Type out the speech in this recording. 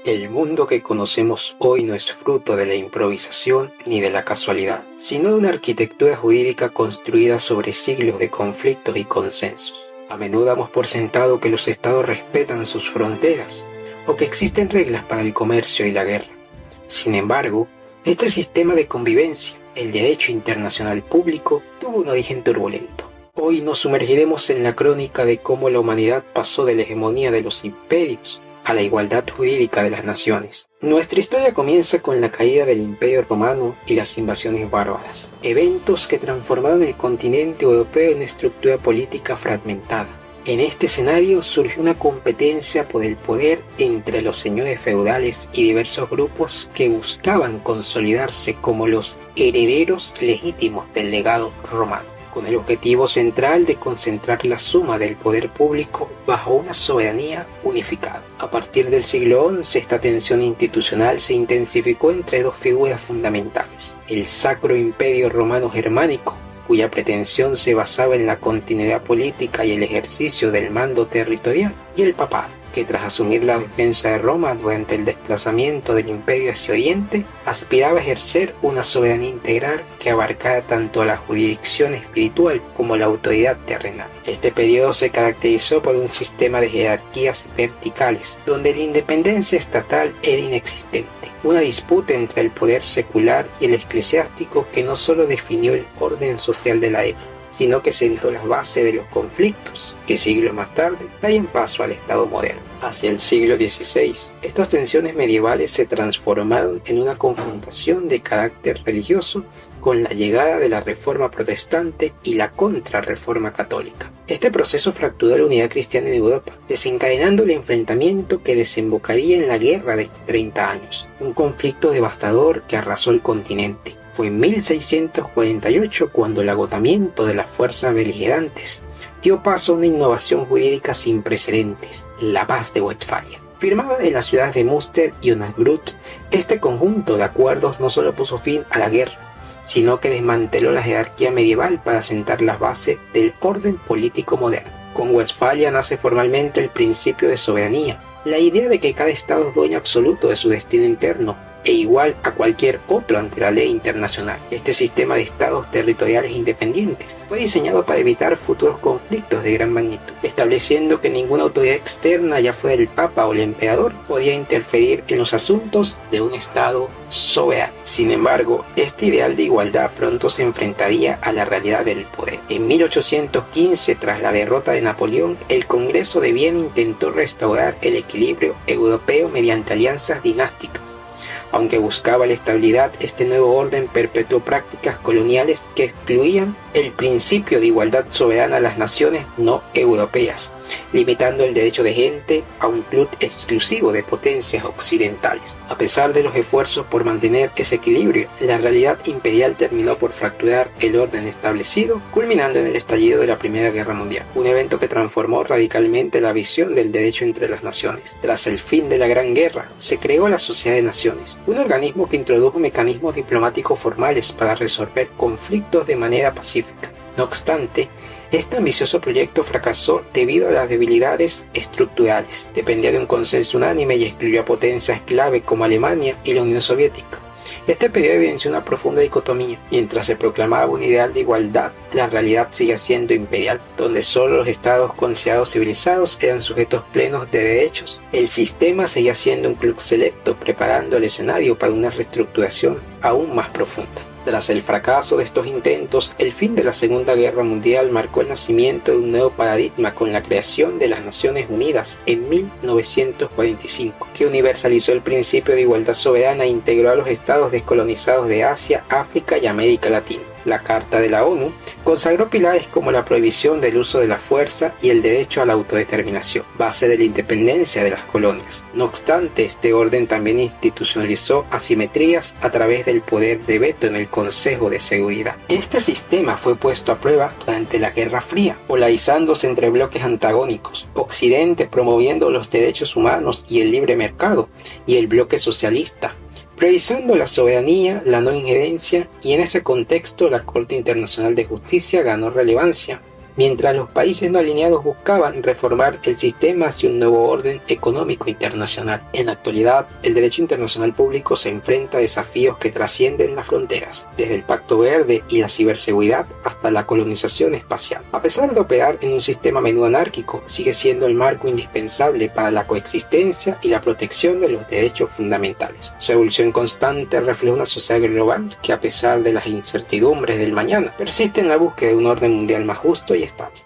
El mundo que conocemos hoy no es fruto de la improvisación ni de la casualidad, sino de una arquitectura jurídica construida sobre siglos de conflictos y consensos. A menudo damos por sentado que los estados respetan sus fronteras o que existen reglas para el comercio y la guerra. Sin embargo, este sistema de convivencia, el derecho internacional público, tuvo un origen turbulento. Hoy nos sumergiremos en la crónica de cómo la humanidad pasó de la hegemonía de los imperios a la igualdad jurídica de las naciones. Nuestra historia comienza con la caída del Imperio Romano y las invasiones bárbaras, eventos que transformaron el continente europeo en una estructura política fragmentada. En este escenario surgió una competencia por el poder entre los señores feudales y diversos grupos que buscaban consolidarse como los herederos legítimos del legado romano, con el objetivo central de concentrar la suma del poder público bajo una soberanía unificada. A partir del siglo XI, esta tensión institucional se intensificó entre dos figuras fundamentales: el Sacro Imperio Romano Germánico, cuya pretensión se basaba en la continuidad política y el ejercicio del mando territorial, y el Papado, que tras asumir la defensa de Roma durante el desplazamiento del imperio hacia Oriente, aspiraba a ejercer una soberanía integral que abarcara tanto la jurisdicción espiritual como la autoridad terrenal. Este periodo se caracterizó por un sistema de jerarquías verticales, donde la independencia estatal era inexistente, una disputa entre el poder secular y el eclesiástico que no solo definió el orden social de la época, sino que sentó las bases de los conflictos que siglos más tarde darían paso al Estado moderno. Hacia el siglo XVI, estas tensiones medievales se transformaron en una confrontación de carácter religioso con la llegada de la Reforma Protestante y la Contrarreforma Católica. Este proceso fracturó la unidad cristiana en Europa, desencadenando el enfrentamiento que desembocaría en la Guerra de 30 años, un conflicto devastador que arrasó el continente. Fue en 1648 cuando el agotamiento de las fuerzas beligerantes dio paso a una innovación jurídica sin precedentes: la Paz de Westfalia. Firmada en las ciudades de Münster y Osnabrück, este conjunto de acuerdos no solo puso fin a la guerra, sino que desmanteló la jerarquía medieval para sentar las bases del orden político moderno. Con Westfalia nace formalmente el principio de soberanía, la idea de que cada estado es dueño absoluto de su destino interno e igual a cualquier otro ante la ley internacional. Este sistema de estados territoriales independientes fue diseñado para evitar futuros conflictos de gran magnitud, estableciendo que ninguna autoridad externa, ya fuera el Papa o el Emperador, podía interferir en los asuntos de un estado soberano. Sin embargo, este ideal de igualdad pronto se enfrentaría a la realidad del poder. En 1815, tras la derrota de Napoleón, el Congreso de Viena intentó restaurar el equilibrio europeo mediante alianzas dinásticas. Aunque buscaba la estabilidad, este nuevo orden perpetuó prácticas coloniales que excluían el principio de igualdad soberana a las naciones no europeas, limitando el derecho de gente a un club exclusivo de potencias occidentales. A pesar de los esfuerzos por mantener ese equilibrio, la realidad imperial terminó por fracturar el orden establecido, culminando en el estallido de la Primera Guerra Mundial, un evento que transformó radicalmente la visión del derecho entre las naciones. Tras el fin de la Gran Guerra, se creó la Sociedad de Naciones, un organismo que introdujo mecanismos diplomáticos formales para resolver conflictos de manera pacífica. No obstante, este ambicioso proyecto fracasó debido a las debilidades estructurales. Dependía de un consenso unánime y excluyó a potencias clave como Alemania y la Unión Soviética. Este periodo evidenció una profunda dicotomía. Mientras se proclamaba un ideal de igualdad, la realidad seguía siendo imperial, donde solo los estados considerados civilizados eran sujetos plenos de derechos. El sistema seguía siendo un club selecto, preparando el escenario para una reestructuración aún más profunda. Tras el fracaso de estos intentos, el fin de la Segunda Guerra Mundial marcó el nacimiento de un nuevo paradigma con la creación de las Naciones Unidas en 1945, que universalizó el principio de igualdad soberana e integró a los estados descolonizados de Asia, África y América Latina. La Carta de la ONU consagró pilares como la prohibición del uso de la fuerza y el derecho a la autodeterminación, base de la independencia de las colonias. No obstante, este orden también institucionalizó asimetrías a través del poder de veto en el Consejo de Seguridad. Este sistema fue puesto a prueba durante la Guerra Fría, polarizándose entre bloques antagónicos: Occidente promoviendo los derechos humanos y el libre mercado, y el bloque socialista priorizando la soberanía, la no injerencia, y en ese contexto la Corte Internacional de Justicia ganó relevancia mientras los países no alineados buscaban reformar el sistema hacia un nuevo orden económico internacional. En la actualidad, el derecho internacional público se enfrenta a desafíos que trascienden las fronteras, desde el Pacto Verde y la ciberseguridad hasta la colonización espacial. A pesar de operar en un sistema a menudo anárquico, sigue siendo el marco indispensable para la coexistencia y la protección de los derechos fundamentales. Su evolución constante refleja una sociedad global que, a pesar de las incertidumbres del mañana, persiste en la búsqueda de un orden mundial más justo y estable.